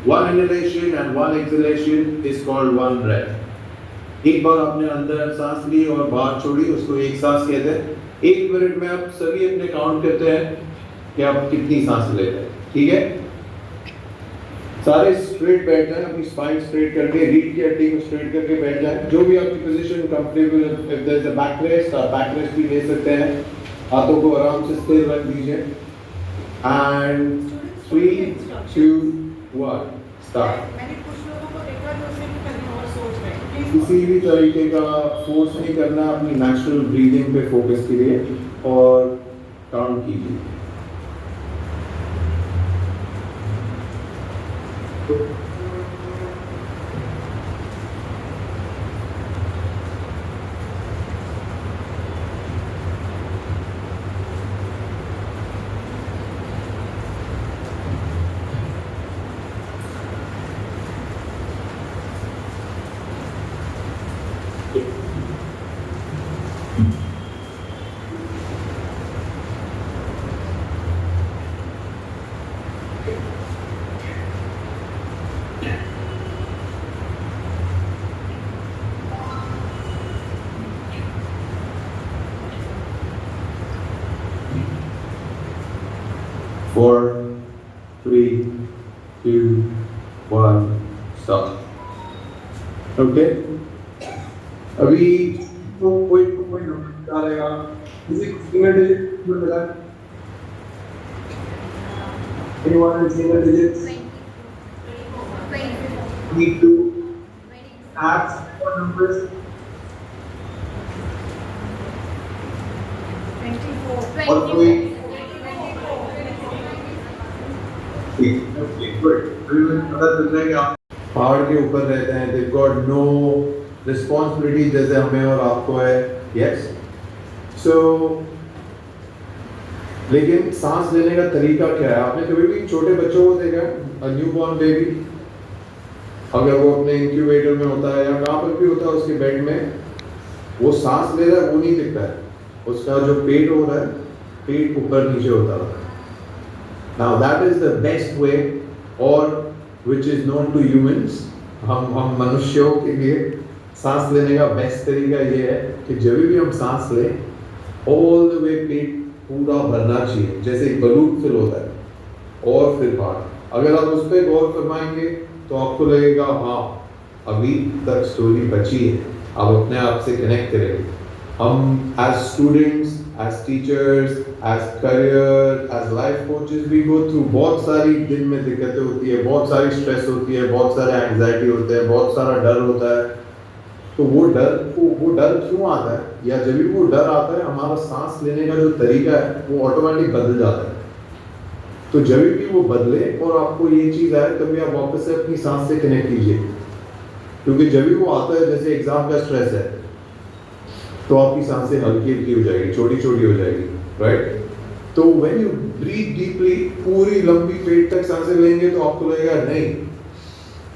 One inhalation and one exhalation is called one breath. एक बार आपने अंदर सांस ली और बाहर छोड़ी, उसको एक सांस कहते हैं। 1 मिनट में आप सभी अपने काउंट करते हैं कि आप कितनी सांस लेते हैं, ठीक है? सारे स्ट्रेट बैठ जाएं, अपनी स्पाइन स्ट्रेट करके, रीढ़ की हड्डी को स्ट्रेट करके बैठ जाएं। जो भी आपकी पोजीशन कंफर्टेबल है, if there is a back rest, आप बैक रेस्ट भी ले सकते हैं। हाथों को आराम से स्थिर रख दीजिए। And 3, 2, 1 start. मैंने कुछ लोगों को देखा जो सिर्फ कहीं और सोच रहे हैं। किसी भी तरीके का फोर्स नहीं करना, अपनी नेचुरल ब्रीदिंग पे फोकस कीजिए और काउंट कीजिए। Four, 3, 2, 1 stop। ओके, अभी तो कोई नंबर डालेगा, किसी सिंगल डिजिट में बता। Anyone in single digits? 20, Need to add four numbers. 24, और कोई? 24, Okay, good. पता चल जाएगा आप पहाड़ के ऊपर रहते हैं, they've got no responsibility जैसे हमें और आपको है, yes? So, लेकिन सांस लेने का तरीका क्या है? आपने कभी भी छोटे बच्चों को देखा है? A newborn baby, अगर वो अपने इंक्यूबेटर में होता है या कहाँ पर भी होता है उसके बेड में, वो सांस ले रहा है वो नहीं दिखता है, उसका जो पेट हो रहा है, पेट ऊपर नीचे होता है। Now that is the best way, or which is known to humans, हम मनुष्यों के लिए सांस लेने का बेस्ट तरीका ये है कि जब भी हम सांस लें, all the way पेट पूरा भरना चाहिए, जैसे एक बलून फिल होता है, और फिर बाहर। अगर आप उस पर गौर फरमाएंगे तो आपको लगेगा हाँ अभी तक स्टोरी बची है, आप अपने आप से कनेक्ट करेंगे। हम as students, as teachers, as career, as life coaches भी गो थ्रू बहुत सारी दिन में दिक्कतें होती है, बहुत सारी स्ट्रेस होती है, बहुत सारे एंग्जाइटी होते हैं, बहुत सारा डर होता है। तो वो डर क्यों आता है, या जब भी वो डर आता है हमारा सांस लेने का जो तरीका है वो ऑटोमेटिक बदल जाता है। तो जब भी वो बदले और आपको ये चीज़ आए तभी आप वापस से अपनी सांस से कनेक्ट कीजिए, क्योंकि जब भी वो आता है, जैसे एग्जाम का स्ट्रेस है, तो आपकी सांसें हल्की हल्की हो जाएगी, छोटी छोटी हो जाएगी, राइट? तो व्हेन यू ब्रीथ डीपली, पूरी लंबी पेट तक सांसें लेंगे तो आपको लगेगा नहीं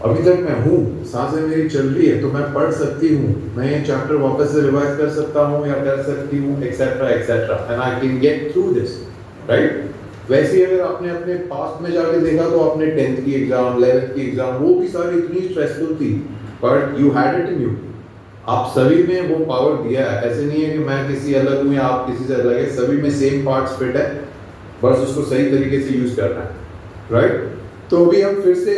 अभी तक मैं हूँ, सांसें मेरी चल रही है, तो मैं पढ़ सकती हूँ, मैं ये चैप्टर वापस से रिवाइज कर सकता हूँ या कर सकती हूँ, etcetera etcetera, and I can get through this, right? वैसे ही अगर आपने अपने पास्ट में जाके देखा तो आपने 10th की एग्जाम, 11th की एग्जाम, वो भी सारी इतनी स्ट्रेसफुल थी, but you had it in you. आप सभी में वो पावर दिया है, ऐसे नहीं है कि मैं किसी अलग हूँ या आप किसी से अलग है, सभी में सेम पार्ट्स फिट है, बस उसको सही तरीके से यूज करना है, राइट? तो अभी हम फिर से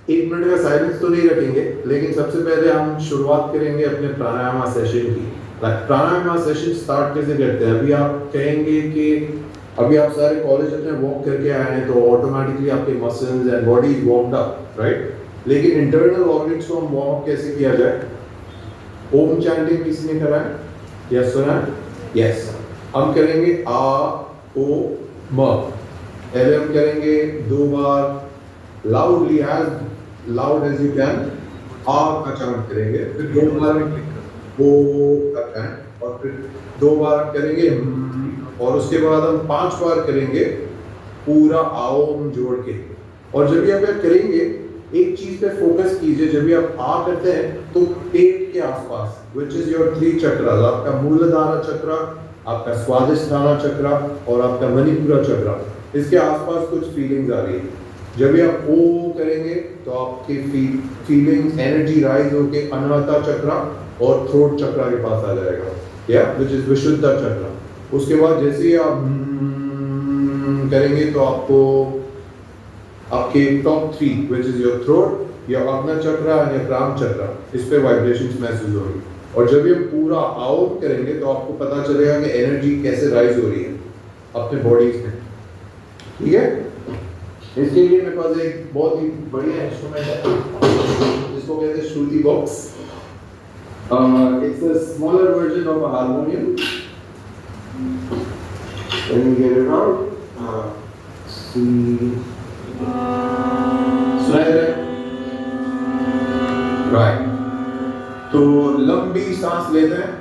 1 मिनट का साइलेंस तो नहीं रखेंगे, लेकिन सबसे पहले हम शुरुआत करेंगे अपने प्राणायाम सेशन की। प्राणायाम सेशन स्टार्ट कैसे करते हैं? अभी आप कहेंगे कि अभी आप सारे कॉलेज अपने वॉक करके आए हैं तो ऑटोमेटिकली आपके muscles and body is warmed up, right? लेकिन इंटरनल ऑर्गन्स को हम वार्म अप कैसे किया जाए? ओम चैंटिंग किसी ने करा है या सुना है? यस, हम करेंगे आ ओ म। पहले हम करेंगे 2 बार loudly, as loud as you can, आ का चांट करेंगे, फिर 2 बार ओ का चांट, और फिर 2 बार करेंगे और उसके बाद हम 5 बार करेंगे पूरा आओम जोड़ के। और जब भी आप करेंगे एक चीज पे फोकस कीजिए, जब भी आप आ करते हैं तो पेट के आसपास, विच इज योर 3 चक्रास, आपका मूलाधार चक्र, आपका स्वादिष्ठान चक्र और आपका मणिपुरा चक्र, इसके आसपास कुछ फीलिंग्स आ रही है। जब भी आप ओ करेंगे तो आपकी फीलिंग्स एनर्जी राइज होके अनाहता चक्रा और थ्रोट चक्रा के पास आ जाएगा, या विच इज विशुद्धा चक्रा। उसके बाद जैसे ही आप करेंगे तो आपको आपके top 3 which is your throat, या अपना चक्रा या क्राम चक्रा, इस पे वाइब्रेशंस महसूस होगी। और जब ये पूरा आउट करेंगे तो आपको पता चलेगा कि एनर्जी कैसे राइज हो रही है अपने बॉडीज में, ठीक है। इसके लिए मेरे पास एक बहुत ही बढ़िया इंस्ट्रूमेंट है जिसको कहते हैं Shruti box. It's a smaller version of a harmonium. Let me get it out. See. सुनाई दे रहा है? Right. तो लंबी सांस लेते हैं।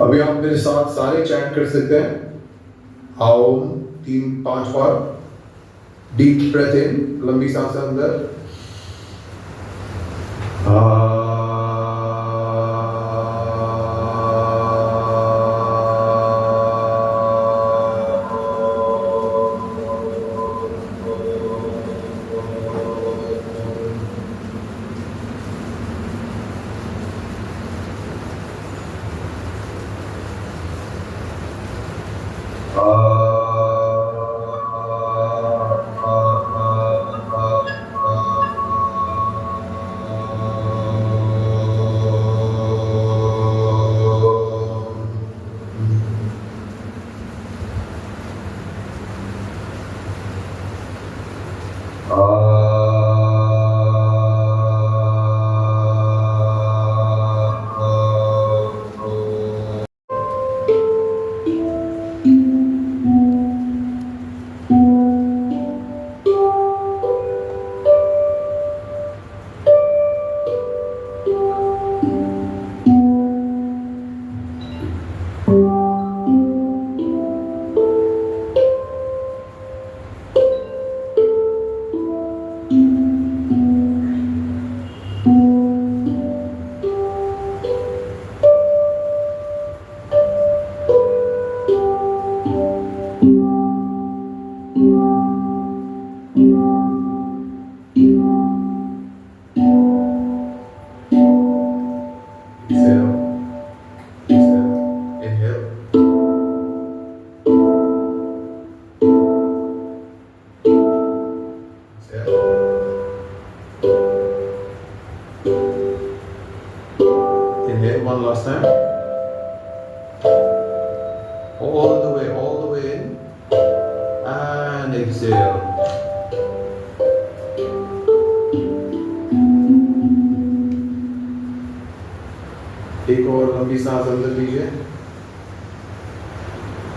अभी आप मेरे साथ सारे चैंट कर सकते हैं। आओ 3-5 बार। डीप ब्रेथ इन, लंबी सांस अंदर। Inhale one last time. All the way in. And exhale. एक और लंबी सांस अंदर लीजिए.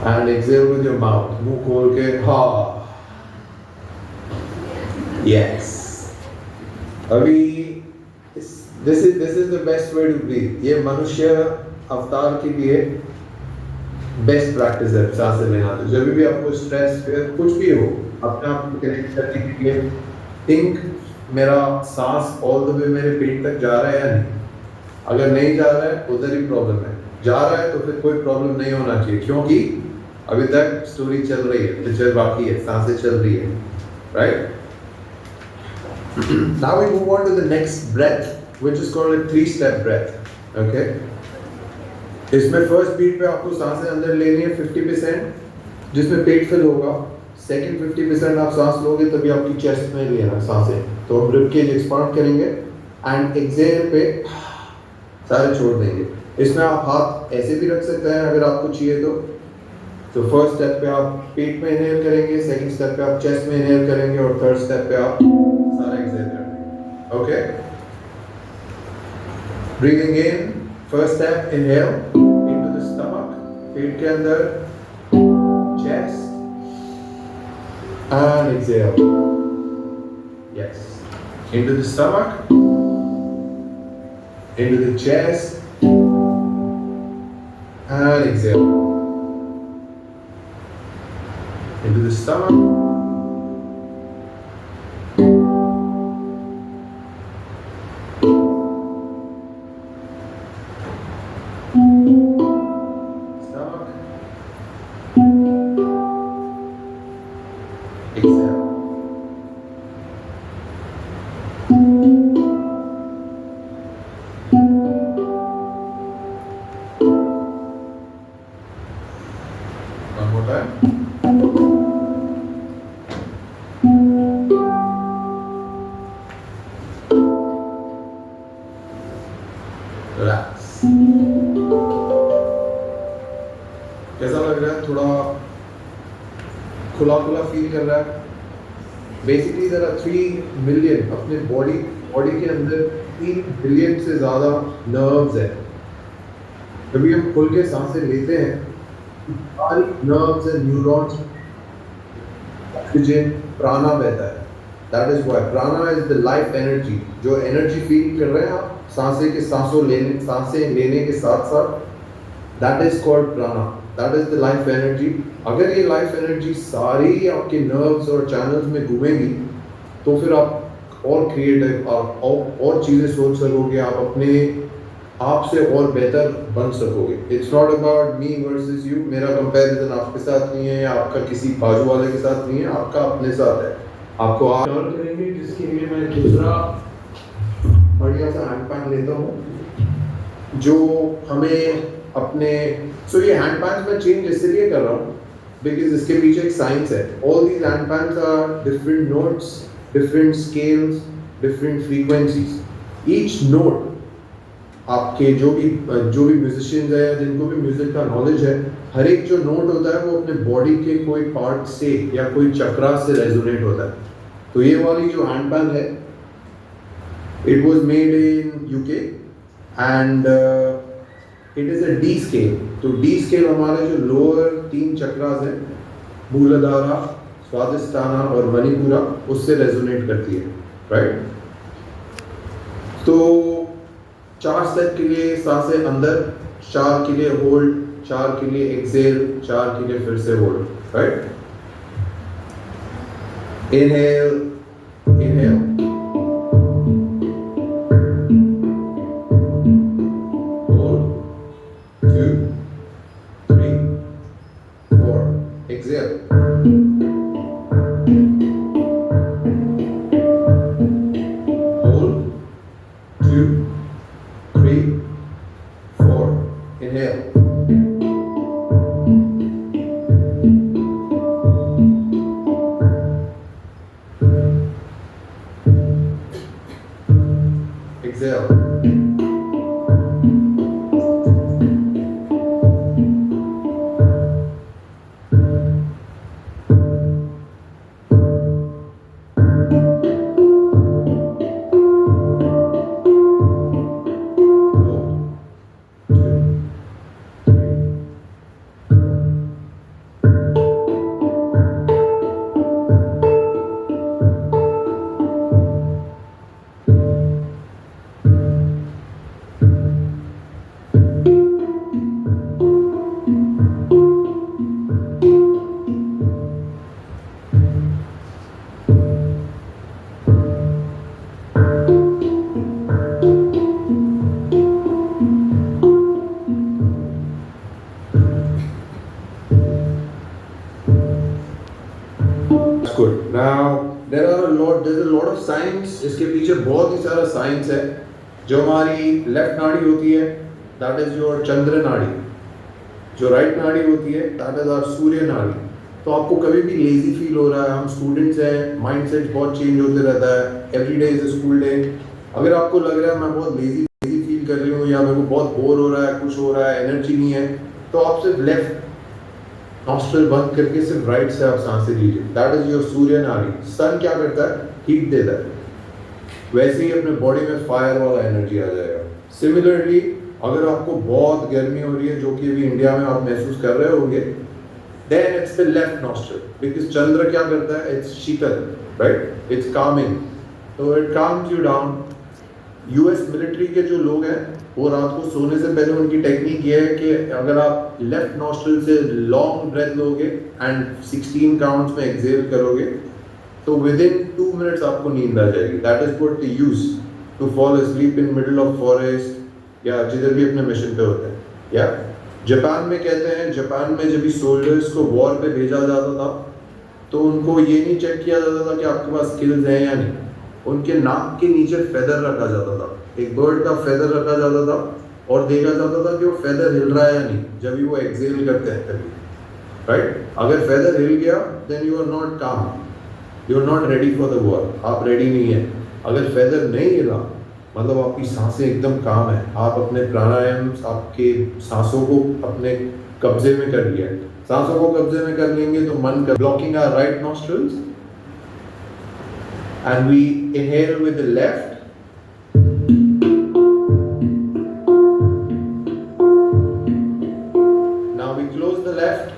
And exhale with your mouth. मुंह खोल के हा. Yes. अभी this is the best way to breathe. ये मनुष्य अवतार के लिए बेस्ट प्रैक्टिस है सांसें लेना। तो जब भी आपको स्ट्रेस कुछ भी हो, अपने आप को कनेक्ट करने के लिए थिंक, मेरा सांस ऑल द वे मेरे पेट तक जा रहा है या नहीं। अगर नहीं जा रहा है उधर ही प्रॉब्लम है, जा रहा है तो फिर कोई प्रॉब्लम नहीं होना चाहिए, क्योंकि अभी तक स्टोरी चल रही है, पिक्चर बाकी है, सांसें चल रही है, right. Now we move on to the next breath, which is called a 3-step breath. Okay. इसमें फर्स्ट बीट पे आपको सांसें अंदर लेनी है 50%, जिसमें पेट फिल होगा। सेकंड 50% आप सांस लोगे तभी आपकी चेस्ट में लेना सांसें, तो हम रिब केज एक्सपांड करेंगे एंड एक्सहेल पे सारे छोड़ देंगे। इसमें आप हाथ ऐसे भी रख सकते हैं अगर आपको चाहिए तो फर्स्ट स्टेप पे आप पेट में इनहेल करेंगे, सेकंड स्टेप पे आप चेस्ट में इनहेल करेंगे और थर्ड स्टेप पे आप सारा एक्सहेल करेंगे। Okay, breathing in, first step inhale into the stomach, पेट के अंदर, chest and exhale, yes, into the stomach, into the chest and exhale into the stomach, exhale. One more time. Relax. कैसा लग रहा है? थोड़ा खुला खुला फील कर रहा है? बेसिकली देयर आर 3 मिलियन, अपने बॉडी के अंदर 3 बिलियन से ज़्यादा नर्व्स हैं। जब हम खुल के सांसें लेते हैं, सारी नर्व्स एंड न्यूरॉन्स ऑक्सीजन प्राणा बहता है। दैट इज व्हाई प्राणा इज द लाइफ एनर्जी। जो एनर्जी फील कर रहे हैं आप सांसें लेने के साथ साथ, दैट इज कॉल्ड प्राणा, that is the life energy. अगर ये लाइफ एनर्जी सारी आपके नर्व्स और चैनल्स में घूमेगी तो फिर आप और क्रिएटिव, आप और चीज़ें सोच सकोगे, आप अपने आप से और बेहतर बन सकोगे। It's not about me versus you, मेरा कंपैरिजन आपके साथ नहीं है या आपका किसी बाजू वाले के साथ नहीं है, आपका अपने साथ है। आपको आप टर्न करेंगे, जिसके लिए मैं दूसरा बढ़िया सा हैंड पैन लेता हूँ, जो हमें अपने ये हैंड पैन मैं चेंज इसलिए कर रहा हूँ बिकॉज इसके पीछे एक साइंस है। All these hand pans are different notes, different scales, different frequencies. Each note आपके जो भी म्यूजिशियंस है, जिनको भी म्यूजिक का नॉलेज है, हर एक जो नोट होता है वो अपने बॉडी के कोई पार्ट से या कोई चक्रा से रेजोनेट होता है। तो ये वाली जो हैंड पैन है, it was made in UK and it is a D scale. तो डी स्केल हमारे जो लोअर 3 चक्रास हैं, मूलाधारा, स्वादिष्ठाना और मणिपुरा, उससे रेजोनेट करती है, राइट। तो 4 स्टेप के लिए सांसें अंदर, 4 के लिए होल्ड, 4 के लिए एक्सहेल, 4 के लिए फिर से hold, right. Inhale, inhale, hold, 2, 3, 4, exhale, hold, 2, 3, 4, inhale, exhale, good. Now there's a lot of science. इसके पीछे बहुत ही सारा साइंस है. जो हमारी लेफ्ट नाड़ी होती है, that is your चंद्र नाड़ी. जो राइट नाड़ी होती है, that is our सूर्य नाड़ी. तो आपको कभी भी लेजी फील हो रहा है, हम स्टूडेंट्स हैं, माइंडसेट बहुत चेंज होते रहता है, every day is a school day. अगर आपको लग रहा है मैं बहुत लेजी फील कर रही हूँ या मेरे को बहुत बोर हो रहा है, कुछ हो रहा है, एनर्जी नहीं है, तो आप सिर्फ लेफ्ट नॉस्ट्रल बंद करके सिर्फ राइट से आप सांसें लीजिए. दैट इज योर सूर्य नाड़ी. सन क्या करता है? हीट देता है. वैसे ही अपने बॉडी में फायर वाला एनर्जी आ जाएगा. सिमिलरली अगर आपको बहुत गर्मी हो रही है, जो कि अभी इंडिया में आप महसूस कर रहे होंगे, then it's the left nostril because चंद्र क्या करता है? It's Sheetal, right? It's calming, so it calms you down. US military के जो लोग हैं, वो रात को सोने से पहले उनकी टेक्निक ये है कि अगर आप लेफ्ट नॉस्ट्रिल से लॉन्ग ब्रेथ लोगे एंड 16 काउंट्स में एक्सेल करोगे, तो विद इन 2 मिनट्स आपको नींद आ जाएगी. That is what they use to fall asleep in middle of forest या जिधर भी अपने मिशन पे होते हैं. या जापान में कहते हैं, जापान में जब भी सोल्जर्स को वॉर पे भेजा जाता था, तो उनको ये नहीं चेक किया जाता था कि आपके पास स्किल्स हैं या नहीं. उनके नाक के नीचे फेदर रखा जाता था, एक बर्ड का फेदर रखा जाता था और देखा जाता था कि वो फेदर हिल रहा है या नहीं जब भी वो एक्सेल करते हैं तभी. राइट? अगर फेदर हिल गया then you are not calm, you are not ready for the war. आप रेडी नहीं है. अगर फेदर नहीं हिला मतलब आपकी सांसें एकदम काम है, आप अपने प्राणायाम, आपके सांसों को अपने कब्जे में कर लिया. सांसों को कब्जे में कर लेंगे तो मन का blocking our right nostrils and we inhale with the left. Now we close the left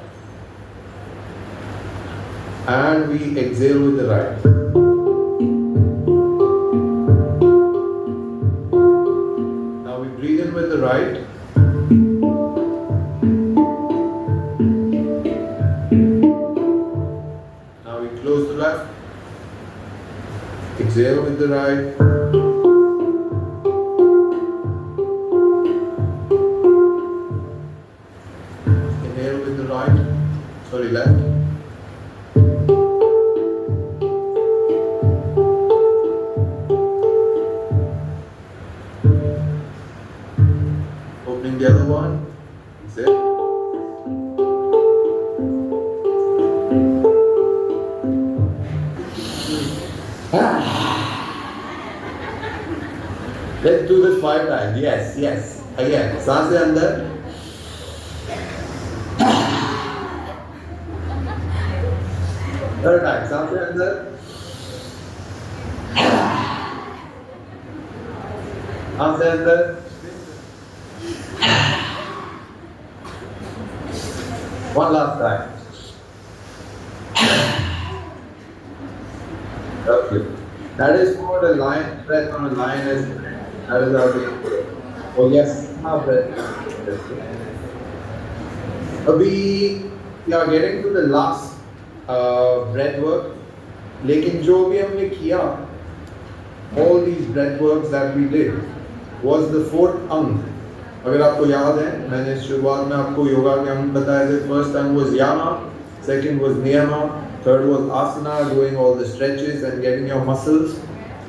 and we exhale with the right. Now we breathe in with the right. Now we close the left. Exhale with the right. Inhale with the right. Sorry, left. Opening the other one. Exhale. Let's do this 5 times. Yes, yes. Again, सांसें अंदर. Third time, सांसें अंदर. सांसें अंदर. One last time. Okay. That is called a lion breath on a lioness breath. That is how we oh yes, half breath. We are getting to the last breath work. लेकिन जो भी हमने किया, all these breath works that we did was the 4th अंग. अगर आपको याद है, मैंने शुरुआत में आपको योगा के अंग बताए थे. First अंग was yama, second was niyama, third was asana, doing all the stretches and getting your muscles.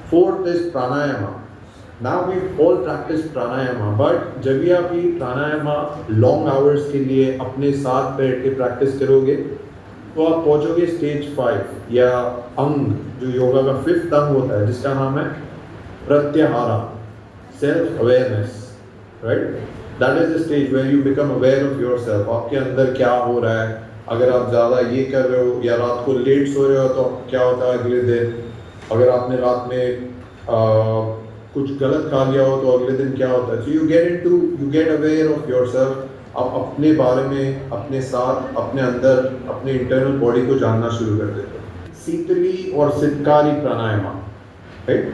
4th is pranayama. Now we've all practiced pranayama, but जब भी आप ये pranayama long hours के लिए अपने साथ बैठ के practice करोगे, तो आप पहुंचोगे स्टेज 5 या अंग, जो योगा का 5th अंग होता है, जिसका नाम है Pratyahara, self awareness. Right? That is the stage where you become aware of yourself. आपके अंदर क्या हो रहा है, अगर आप ज़्यादा ये कर रहे हो या रात को लेट सो रहे हो तो क्या होता है अगले दिन. अगर आपने रात में कुछ गलत खा लिया हो तो अगले दिन क्या होता है. So you get aware of yourself. आप अपने बारे में, अपने साथ, अपने अंदर, अपने इंटरनल बॉडी को जानना शुरू कर देते हो. शीतली और सितकारी प्राणायाम, राइट?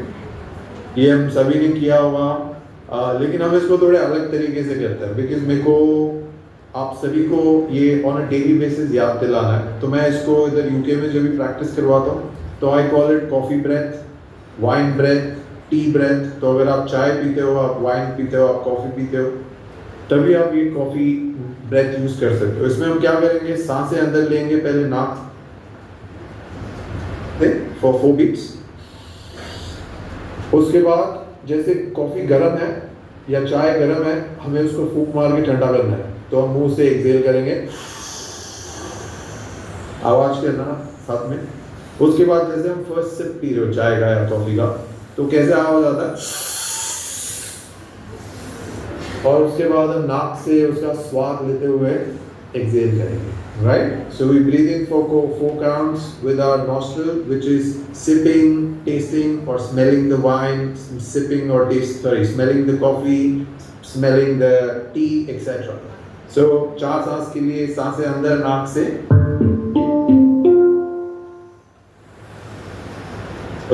ये हम सभी ने किया होगा, लेकिन हम इसको थोड़े अलग तरीके से करते हैं. बिकॉज मेरे को आप सभी को ये ऑन अ डेली बेसिस याद दिलाना है. तो मैं इसको इधर यूके में जब भी प्रैक्टिस करवाता हूँ तो I call it coffee breath, wine breath, tea breath. तो अगर आप चाय पीते हो, आप वाइन पीते हो, आप कॉफ़ी पीते हो, तभी आप ये कॉफ़ी ब्रेथ यूज़ कर सकते हो. इसमें हम क्या करेंगे, सांसें अंदर लेंगे, पहले नाक for 4 beats. उसके बाद जैसे कॉफी गर्म है या चाय गर्म है, हमें उसको फूंक मार के ठंडा करना है, तो हम मुंह से एक्सेल करेंगे, आवाज करना साथ में। उसके बाद जैसे हम फर्स्ट सिप पी रहे हो चाय का या कॉफी का, तो कैसे आवाज आता है, और उसके बाद हम नाक से उसका स्वाद लेते हुए एक्सेल करेंगे, right? So we breathe in for 4 counts with our nostril, which is sipping, tasting or smelling the wine, sipping or smelling the coffee, smelling the tea, etc. So 4 सांस के लिए सांसें अंदर नाक से,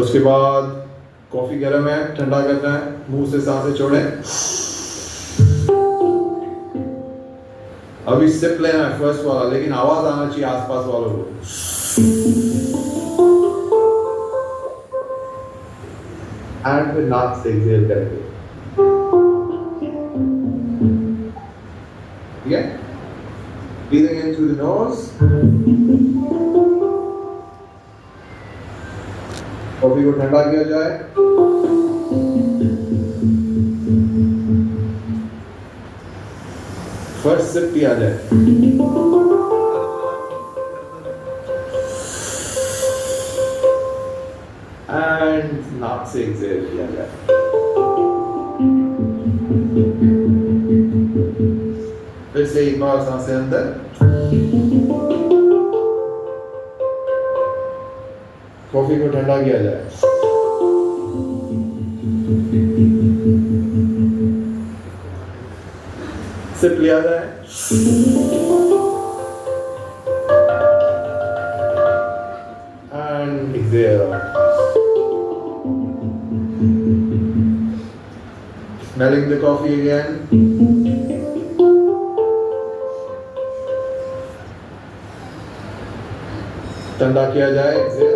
उसके बाद कॉफी गर्म है, ठंडा करना है, मुंह से सांसें छोड़ें। अभी सिप लेना है फर्स्ट वाला, लेकिन आवाज आना चाहिए आसपास वालों को। एंड फिर नाक से एक्सेल करेंगे, ठीक है? Breathing in through the nose. Coffee को ठंडा किया जाए, फर्स्ट सिप पिया जाए, एंड नाक से एक्सेल किया जाए। फिर से एक बार सांसें अंदर, कॉफी को ठंडा किया जाए, सिप लिया जाए, and exhale. Smelling the coffee again. ठंडा किया जाए, exhale.